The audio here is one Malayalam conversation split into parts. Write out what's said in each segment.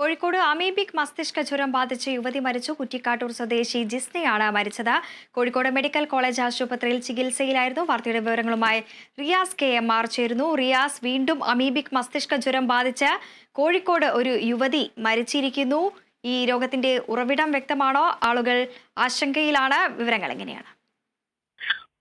കോഴിക്കോട് അമീബിക് മസ്തിഷ്ക ജ്വരം ബാധിച്ച് യുവതി മരിച്ചു. കുറ്റിക്കാട്ടൂർ സ്വദേശി ജിസ്നയാണ് മരിച്ചത്. കോഴിക്കോട് മെഡിക്കൽ കോളേജ് ആശുപത്രിയിൽ ചികിത്സയിലായിരുന്നു. വാർത്തയുടെ വിവരങ്ങളുമായി റിയാസ് KMR ചേരുന്നു. റിയാസ്, വീണ്ടും അമീബിക് മസ്തിഷ്ക ജ്വരം ബാധിച്ച് കോഴിക്കോട് ഒരു യുവതി മരിച്ചിരിക്കുന്നു. ഈ രോഗത്തിന്റെ ഉറവിടം വ്യക്തമാണോ? ആളുകൾ ആശങ്കയിലാണ്. വിവരങ്ങൾ എങ്ങനെയാണ്?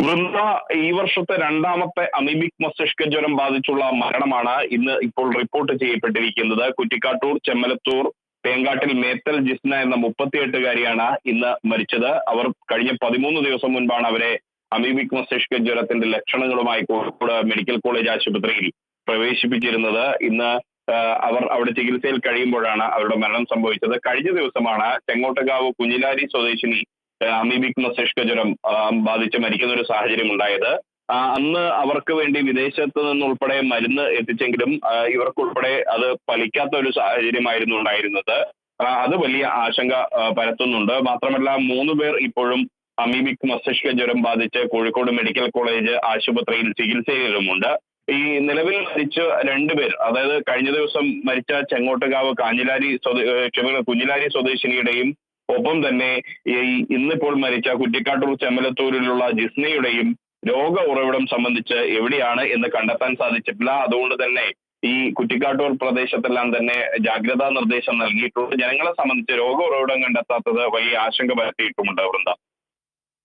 വൃന്ദ, ഈ വർഷത്തെ രണ്ടാമത്തെ അമീബിക് മസ്തിഷ്ക ജ്വരം ബാധിച്ചുള്ള മരണമാണ് ഇന്ന് ഇപ്പോൾ റിപ്പോർട്ട് ചെയ്യപ്പെട്ടിരിക്കുന്നത്. കുറ്റിക്കാട്ടൂർ ചെമ്മലത്തൂർ തേങ്കാട്ടിൽ മേത്തൽ ജിസ്ന എന്ന 38-കാരിയാണ് ഇന്ന് മരിച്ചത്. അവർ കഴിഞ്ഞ 13 ദിവസം മുൻപാണ് അവരെ അമീബിക് മസ്തിഷ്ക ജ്വരത്തിന്റെ ലക്ഷണങ്ങളുമായി കോഴിക്കോട് മെഡിക്കൽ കോളേജ് ആശുപത്രിയിൽ പ്രവേശിപ്പിച്ചിരുന്നത്. ഇന്ന് അവർ അവിടെ ചികിത്സയിൽ കഴിയുമ്പോഴാണ് അവരുടെ മരണം സംഭവിച്ചത്. കഴിഞ്ഞ ദിവസമാണ് ചെങ്ങോട്ടുകാവ് കുഞ്ഞിലാരി സ്വദേശിനി അമീബിക് മസ്തിഷ്ക ജ്വരം ബാധിച്ച് മരിക്കുന്ന ഒരു സാഹചര്യം ഉണ്ടായത്. അന്ന് അവർക്ക് വേണ്ടി വിദേശത്ത് നിന്നുൾപ്പെടെ മരുന്ന് എത്തിച്ചെങ്കിലും ഇവർക്കുൾപ്പെടെ അത് ഫലിക്കാത്ത ഒരു സാഹചര്യമായിരുന്നു ഉണ്ടായിരുന്നത്. അത് വലിയ ആശങ്ക പരത്തുന്നുണ്ട്. മാത്രമല്ല 3 പേർ ഇപ്പോഴും അമീബിക് മസ്തിഷ്ക ജ്വരം ബാധിച്ച് കോഴിക്കോട് മെഡിക്കൽ കോളേജ് ആശുപത്രിയിൽ ചികിത്സയിലുമുണ്ട്. ഈ നിലവിൽ മരിച്ച 2 പേർ, അതായത് കഴിഞ്ഞ ദിവസം മരിച്ച ചെങ്ങോട്ടുകാവ് കുഞ്ഞിലാരി സ്വദേശിനിയുടെയും ഒപ്പം തന്നെ ഈ ഇന്നിപ്പോൾ മരിച്ച കുറ്റിക്കാട്ടൂർ ചെമ്മലത്തൂരിലുള്ള ജിസ്നയുടെയും രോഗ ഉറവിടം സംബന്ധിച്ച് എവിടെയാണ് എന്ന് കണ്ടെത്താൻ സാധിച്ചിട്ടില്ല. അതുകൊണ്ട് തന്നെ ഈ കുറ്റിക്കാട്ടൂർ പ്രദേശത്തെല്ലാം തന്നെ ജാഗ്രതാ നിർദ്ദേശം നൽകിയിട്ടുണ്ട്. ജനങ്ങളെ സംബന്ധിച്ച് രോഗ ഉറവിടം കണ്ടെത്താത്തത് വലിയ ആശങ്ക പരത്തിയിട്ടുമുണ്ട്. വൃന്ദ.